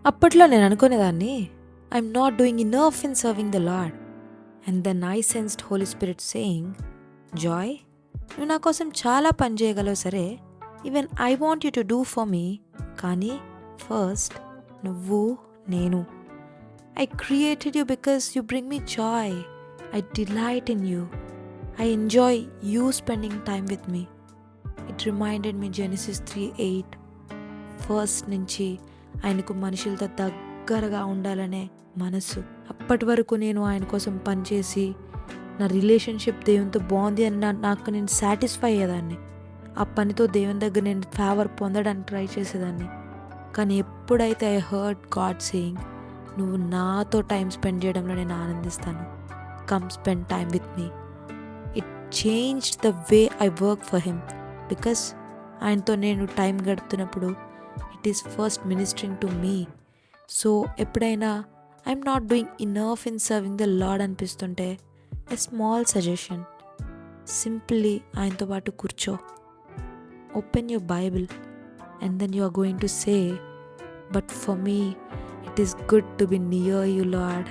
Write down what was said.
అప్పట్లో నేను అనుకునేదాన్ని, I'm not doing enough in serving the Lord. And then I sensed Holy Spirit saying, Joy, నువ్వు నా కోసం చాలా పని చేయగలవు సరే, even I want you to do for me, కానీ ఫస్ట్ నువ్వు, నేను. I created you because you bring me joy. I delight in you. I enjoy you spending time with me. It reminded me Genesis 3:8. First నుంచి ఆయనకు మనుషులతో దగ్గరగా ఉండాలనే మనసు. అప్పటి వరకు నేను ఆయన కోసం పనిచేసి నా రిలేషన్షిప్ దేవునితో బాగుంది అని నాకు నేను సాటిస్ఫై అయ్యేదాన్ని. ఆ పనితో దేవుని దగ్గర నేను ఫేవర్ పొందడానికి ట్రై చేసేదాన్ని. కానీ ఎప్పుడైతే ఐ హర్డ్ గాడ్ సేయింగ్, నువ్వు నాతో టైం స్పెండ్ చేయడంలో నేను ఆనందిస్తాను, come spend time with me, it changed the way I work for him. Because ఆయనతో నేను టైం గడుపుతున్నప్పుడు it is first ministering to me. So ఎప్పుడైనా I'm not doing enough in serving the Lord అనిపిస్తుంటే, a small suggestion, simply ఆయనతో పాటు కూర్చో, open your Bible, and then you are going to say, but for me it is good to be near you, Lord.